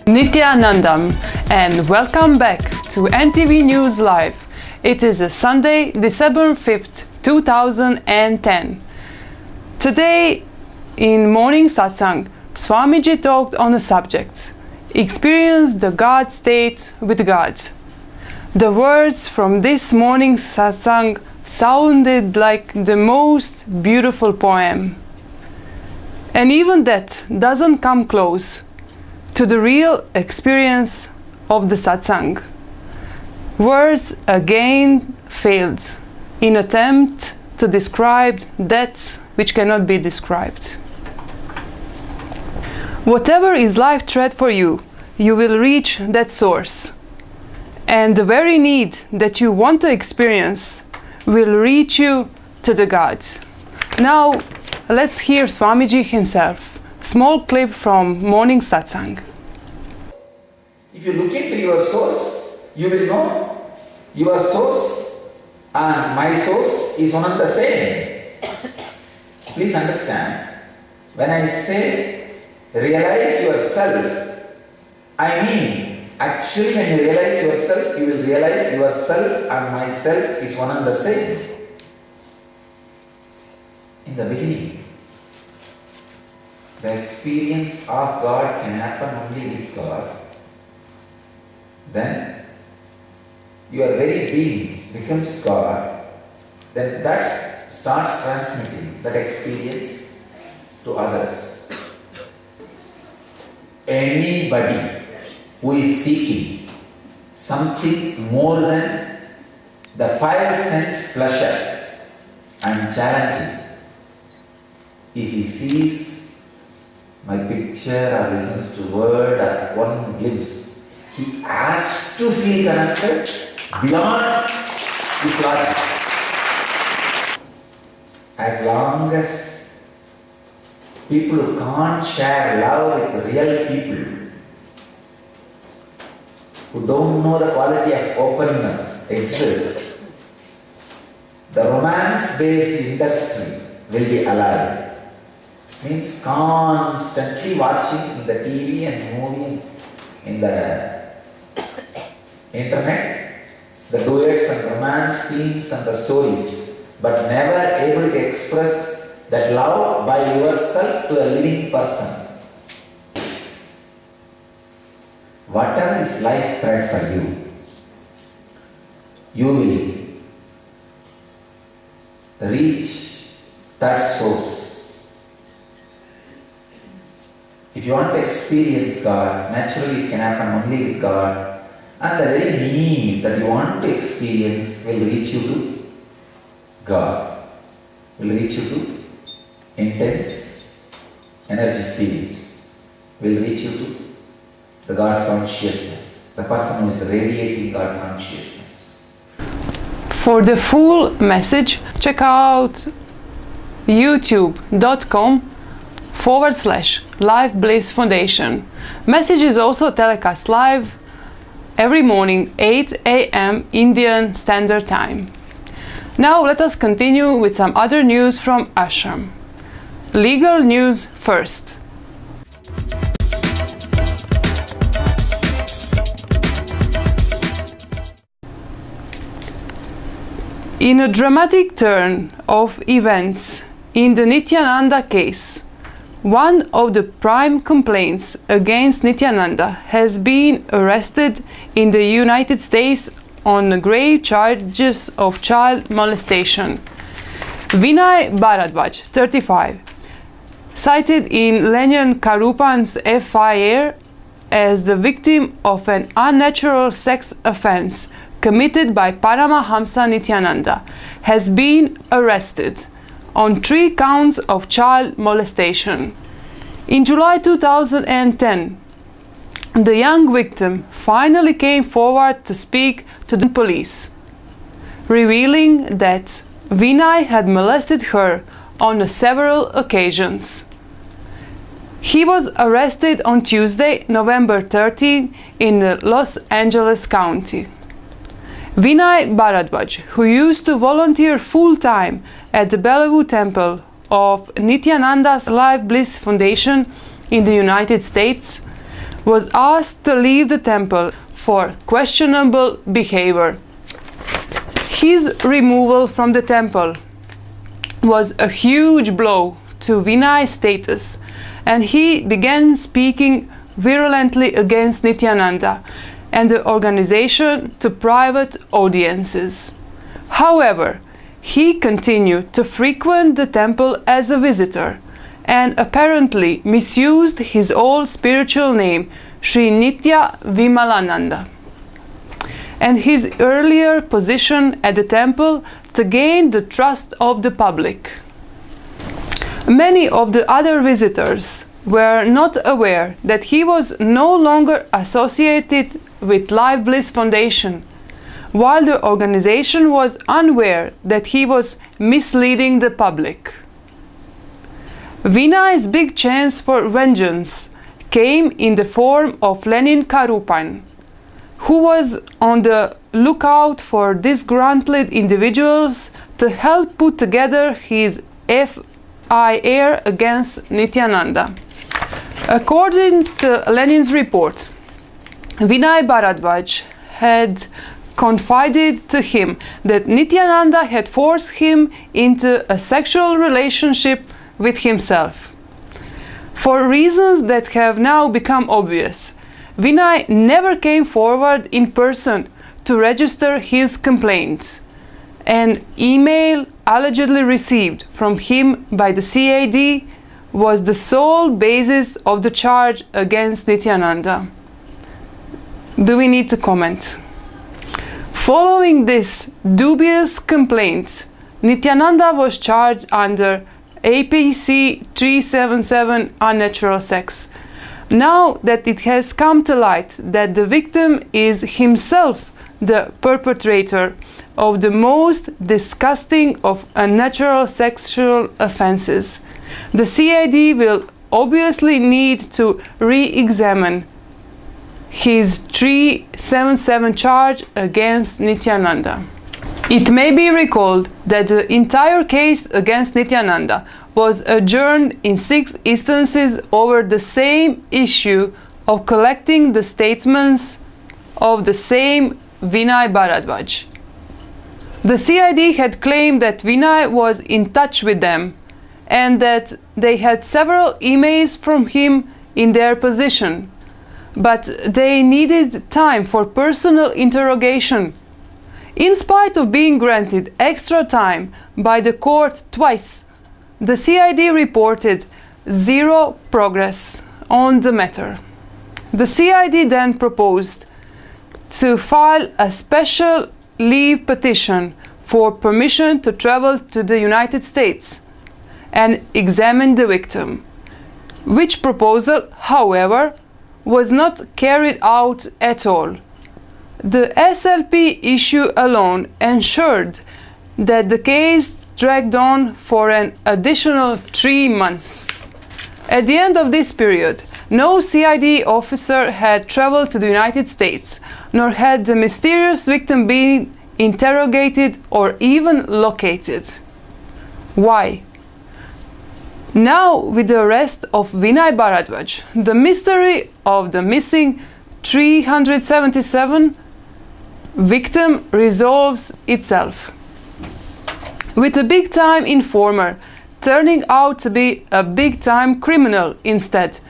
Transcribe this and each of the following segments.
Nithyanandam, and welcome back to NTV News Live. It is a Sunday, December 5th, 2010. Today, in morning satsang, Swamiji talked on the subject, experience the God state with God. The words from this morning satsang sounded like the most beautiful poem. And even that doesn't come close to the real experience of the satsang. Words again failed in attempt to describe that which cannot be described. Whatever is life thread for you, you will reach that source. And the very need that you want to experience will reach you to the God. Now, let's hear Swamiji himself. Small clip from morning satsang. If you look into your source, you will know your source and my source is one and the same. Please understand, when I say realize yourself, I mean actually when you realize yourself, you will realize yourself and myself is one and the same. In the beginning, the experience of God can happen only with God. Then your very being becomes God. Then that starts transmitting that experience to others. Anybody who is seeking something more than the five sense pleasure and challenging, if he sees my picture or listens to word or one glimpse, he has to feel connected beyond his logic. As long as people who can't share love with real people, who don't know the quality of opening up exists, the romance-based industry will be alive. Means constantly watching in the TV and movie, in the internet, the duets and romance scenes and the stories, but never able to express that love by yourself to a living person. Whatever is life thread for you, you will reach that source. If you want to experience God, naturally it can happen only with God, and the very need that you want to experience will reach you to God, will reach you to intense energy field, will reach you to the God consciousness, the person who is radiating God consciousness. For the full message, check out youtube.com/Live Bliss Foundation. Message is also telecast live every morning 8 a.m. Indian Standard Time. Now let us continue with some other news from Ashram. Legal news first. In a dramatic turn of events in the Nithyananda case, one of the prime complaints against Nithyananda has been arrested in the United States on grave charges of child molestation. Vinay Bharadwaj, 35, cited in Lenyan Karupan's FIR as the victim of an unnatural sex offense committed by Paramahamsa Nithyananda, has been arrested on 3 counts of child molestation. In July 2010, the young victim finally came forward to speak to the police, revealing that Vinay had molested her on several occasions. He was arrested on Tuesday, November 13, in Los Angeles County. Vinay Bharadwaj, who used to volunteer full-time at the Bellevue Temple of Nithyananda's Live Bliss Foundation in the United States, was asked to leave the temple for questionable behavior. His removal from the temple was a huge blow to Vinay's status, and he began speaking virulently against Nithyananda and the organization to private audiences. However, he continued to frequent the temple as a visitor and apparently misused his old spiritual name, Sri Nitya Vimalananda, and his earlier position at the temple to gain the trust of the public. Many of the other visitors were not aware that he was no longer associated with Life Bliss Foundation, while the organization was unaware that he was misleading the public. Vinay's big chance for vengeance came in the form of Lenin Karupan, who was on the lookout for disgruntled individuals to help put together his FIR against Nithyananda. According to Lenin's report, Vinay Bharadwaj had confided to him that Nithyananda had forced him into a sexual relationship with himself. For reasons that have now become obvious, Vinay never came forward in person to register his complaint. An email allegedly received from him by the CAD was the sole basis of the charge against Nithyananda. Do we need to comment? Following this dubious complaint, Nithyananda was charged under APC 377 unnatural sex. Now that it has come to light that the victim is himself the perpetrator of the most disgusting of unnatural sexual offenses, the CID will obviously need to re-examine his 377 charge against Nithyananda. It may be recalled that the entire case against Nithyananda was adjourned in 6 instances over the same issue of collecting the statements of the same Vinay Bharadwaj. The CID had claimed that Vinay was in touch with them and that they had several emails from him in their possession, but they needed time for personal interrogation. In spite of being granted extra time by the court twice, the CID reported zero progress on the matter. The CID then proposed to file a special leave petition for permission to travel to the United States and examine the victim, which proposal, however, was not carried out at all. The SLP issue alone ensured that the case dragged on for an additional 3 months. At the end of this period, no CID officer had traveled to the United States, nor had the mysterious victim been interrogated or even located. Why? Now, with the arrest of Vinay Bharadwaj, the mystery of the missing 377 victim resolves itself, with a big-time informer turning out to be a big-time criminal instead.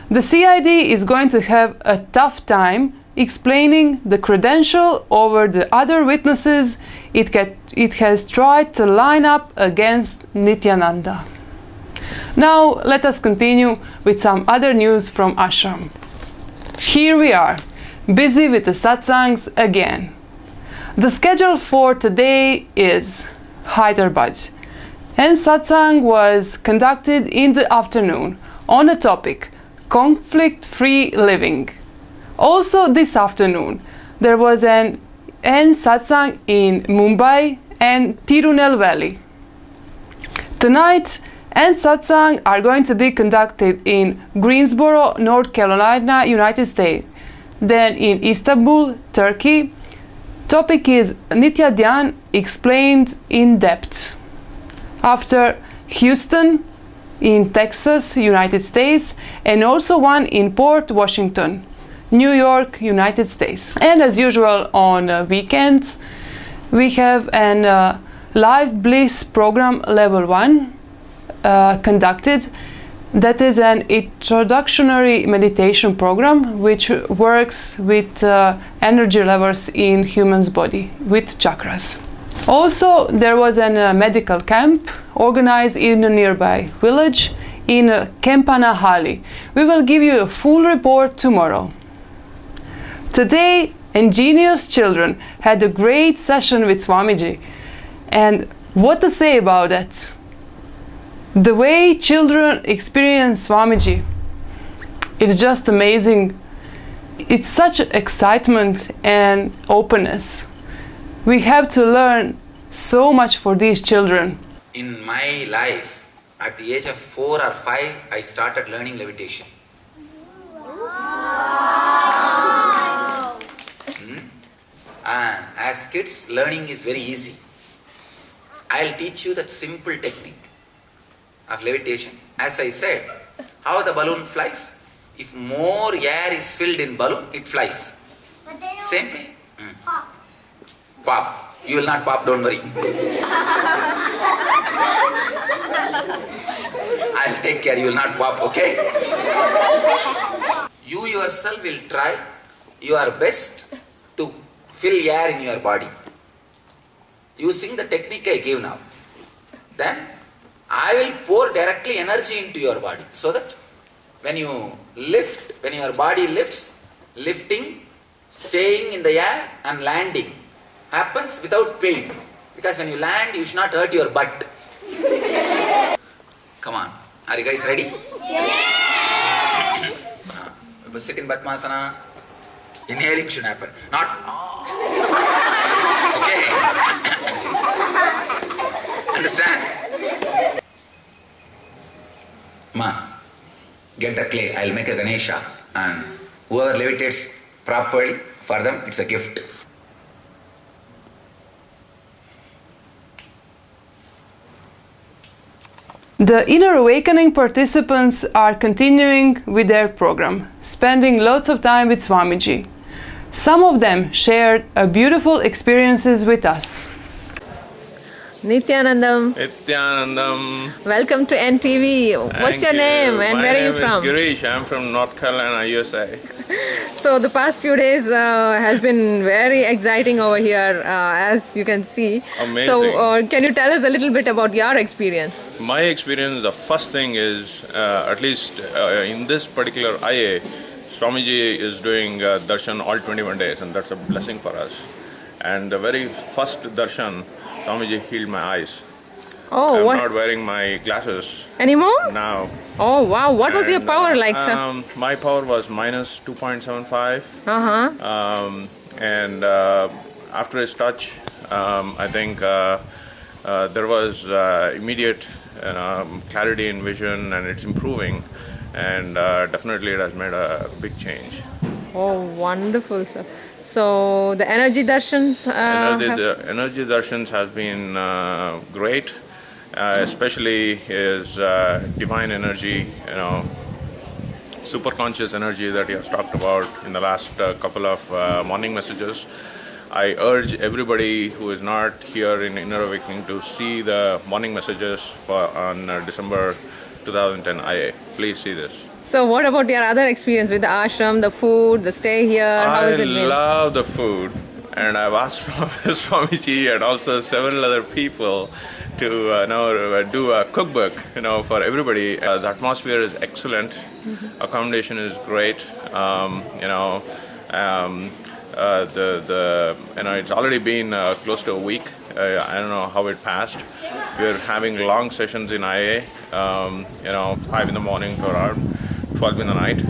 The CID is going to have a tough time explaining the credential over the other witnesses it has tried to line up against Nithyananda. Now let us continue with some other news from ashram. Here we are, busy with the satsangs again. The schedule for today is Hyderabad, and satsang was conducted in the afternoon on a topic conflict-free living. Also this afternoon there was an satsang in Mumbai and Tirunelveli. Tonight and satsang are going to be conducted in Greensboro, North Carolina, United States, then in Istanbul, Turkey. Topic is Nitya Dhyan explained in depth. After Houston in Texas, United States, and also one in Port Washington, New York, United States. And as usual on weekends, we have an Live Bliss program level 1 conducted. That is an introductory meditation program which works with energy levels in human's body with chakras. Also, there was a medical camp organized in a nearby village in Kempanahalli. We will give you a full report tomorrow. Today, ingenious children had a great session with Swamiji. And what to say about that? The way children experience Swamiji, it's just amazing. It's such excitement and openness. We have to learn so much for these children. In my life, at the age of 4 or 5, I started learning levitation. And as kids, learning is very easy. I'll teach you that simple technique of levitation. As I said, how the balloon flies. If more air is filled in balloon, it flies. Same way. Pop. Pop. You will not pop, don't worry. I'll take care, you will not pop, okay? You yourself will try your best to fill air in your body using the technique I give now. Then I will pour directly energy into your body so that when you lift, when your body lifts, lifting, staying in the air and landing happens without pain. Because when you land, you should not hurt your butt. Come on. Are you guys ready? Yes! Sit in Padmasana. Inhaling should happen. Not... Okay. Understand? Ma, get the clay. I'll make a Ganesha. And whoever levitates properly, for them, it's a gift. The Inner Awakening participants are continuing with their program, spending lots of time with Swamiji. Some of them shared beautiful experiences with us. Nithyanandam. Nithyanandam. Welcome to NTV. What's your name and where are you from? My name is Girish. I'm from North Carolina, USA. So the past few days has been very exciting over here, as you can see. Amazing. So can you tell us a little bit about your experience? My experience, the first thing is, at least in this particular IA, Swamiji is doing darshan all 21 days, and that's a blessing for us. And the very first darshan, Swamiji healed my eyes. Oh, I'm not wearing my glasses anymore? now. Oh, wow. What was your power like, sir? My power was minus 2.75. And after his touch, I think there was immediate clarity in vision, and it's improving. And definitely it has made a big change. Oh, wonderful, sir. So the energy darshans the energy darshans has been great, especially his divine energy, super conscious energy that he has talked about in the last couple of morning messages. I urge everybody who is not here in Inner Awakening to see the morning messages on December 2010 IA. Please see this. So what about your other experience with the ashram, the food, the stay here? How has it been? I love the food, and I've asked Swamiji and also several other people to do a cookbook, for everybody. The atmosphere is excellent. Accommodation is great. It's already been close to a week. I don't know how it passed. We're having long sessions in IA, 5 in the morning to around 12 in the night,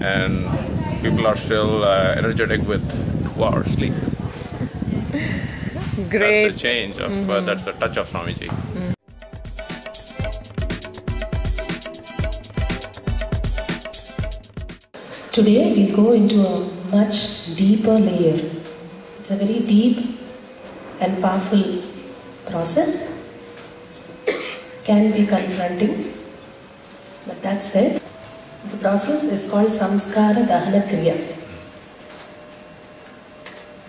and people are still energetic with 2 hours sleep. Great. That's a change of that's a touch of Swamiji. Today we go into a much deeper layer. It's a very deep and powerful process. Can be confronting, but that said, the process is called Samskara Dahana Kriya.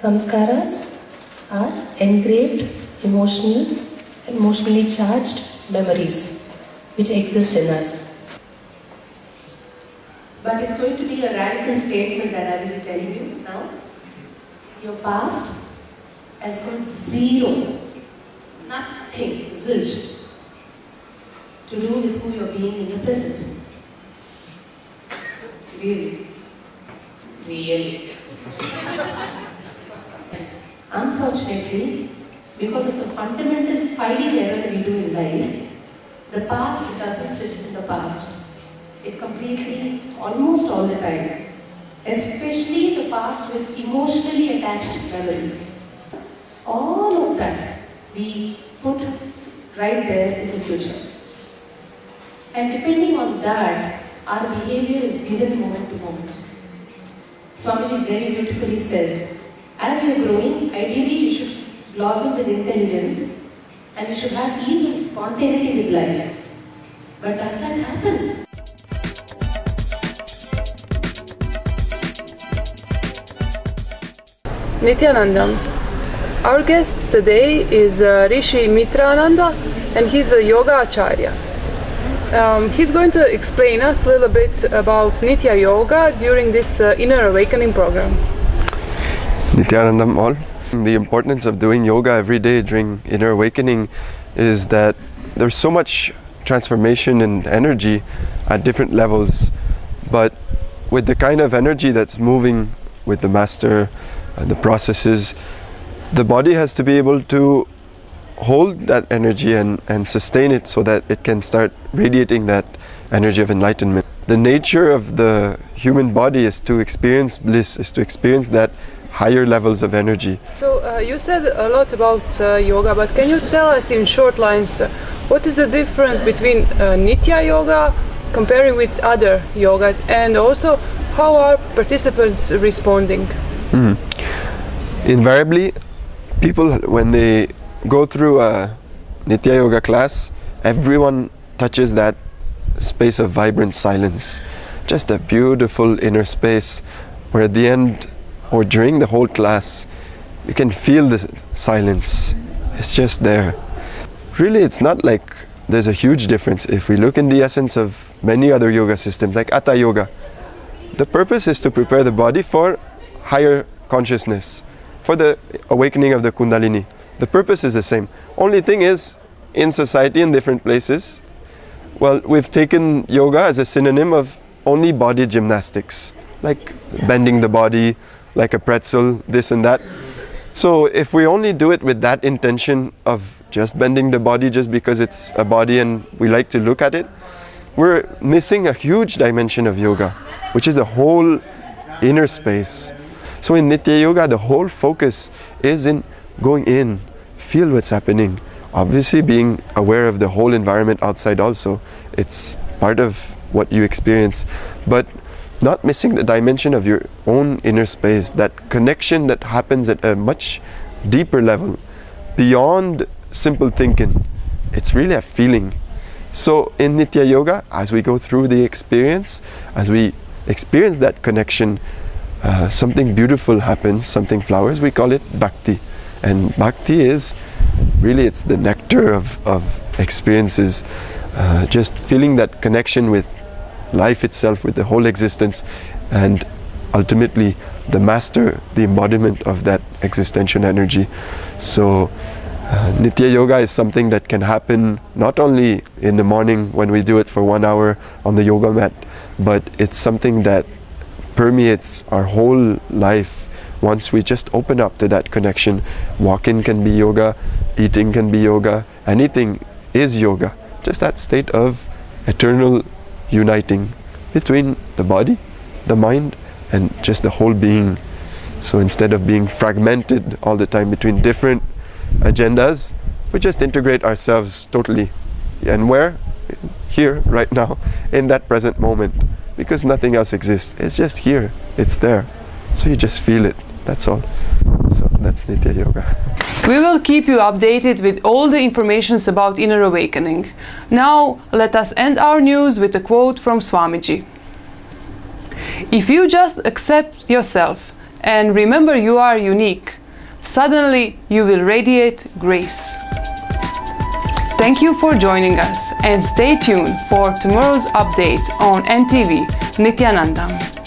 Samskaras are engraved, emotionally charged memories which exist in us. But it's going to be a radical statement that I will be telling you now. Your past has got zero, nothing, zilch, to do with who you're being in the present. Really. Really. Unfortunately, because of the fundamental filing error that we do in life, the past doesn't sit in the past. It completely, almost all the time, especially the past with emotionally attached memories. All of that we put right there in the future. And depending on that, our behavior is given moment to moment. Swamiji very beautifully says, as you're growing, ideally you should blossom with intelligence and you should have ease and spontaneity with life. But does that happen? Nithyananda. Our guest today is Rishi Mitrananda, and he's a yoga acharya. He's going to explain us a little bit about Nitya Yoga during this Inner Awakening program. Nithyanandam all. The importance of doing yoga every day during Inner Awakening is that there's so much transformation and energy at different levels, but with the kind of energy that's moving with the master, the processes, the body has to be able to hold that energy and sustain it so that it can start radiating that energy of enlightenment. The nature of the human body is to experience bliss, is to experience that higher levels of energy. So you said a lot about yoga, but can you tell us in short lines what is the difference between Nitya Yoga comparing with other yogas, and also how are participants responding? Invariably, people, when they go through a Nitya Yoga class, everyone touches that space of vibrant silence. Just a beautiful inner space where at the end or during the whole class, you can feel the silence. It's just there. Really, it's not like there's a huge difference. If we look in the essence of many other yoga systems, like Hatha Yoga, the purpose is to prepare the body for higher consciousness, for the awakening of the Kundalini. The purpose is the same. Only thing is, in society, in different places, well, we've taken yoga as a synonym of only body gymnastics, like bending the body, like a pretzel, this and that. So if we only do it with that intention of just bending the body just because it's a body and we like to look at it, we're missing a huge dimension of yoga, which is a whole inner space. So in Nitya Yoga, the whole focus is in going in, feel what's happening. Obviously being aware of the whole environment outside also. It's part of what you experience. But not missing the dimension of your own inner space, that connection that happens at a much deeper level, beyond simple thinking. It's really a feeling. So in Nitya Yoga, as we go through the experience, as we experience that connection, something beautiful happens, something flowers, we call it bhakti. And bhakti is really, it's the nectar of experiences, just feeling that connection with life itself, with the whole existence, and ultimately the master, the embodiment of that existential energy. So Nitya Yoga is something that can happen not only in the morning when we do it for 1 hour on the yoga mat, but it's something that permeates our whole life. Once we just open up to that connection, walking can be yoga, eating can be yoga, anything is yoga. Just that state of eternal uniting between the body, the mind, and just the whole being. So instead of being fragmented all the time between different agendas, we just integrate ourselves totally. And where? Here, right now, in that present moment. Because nothing else exists. It's just here. It's there. So you just feel it. That's all. So that's Nitya Yoga. We will keep you updated with all the information about Inner Awakening. Now, let us end our news with a quote from Swamiji. If you just accept yourself, and remember you are unique. Suddenly you will radiate grace. Thank you for joining us and stay tuned for tomorrow's update on NTV Nithyananda.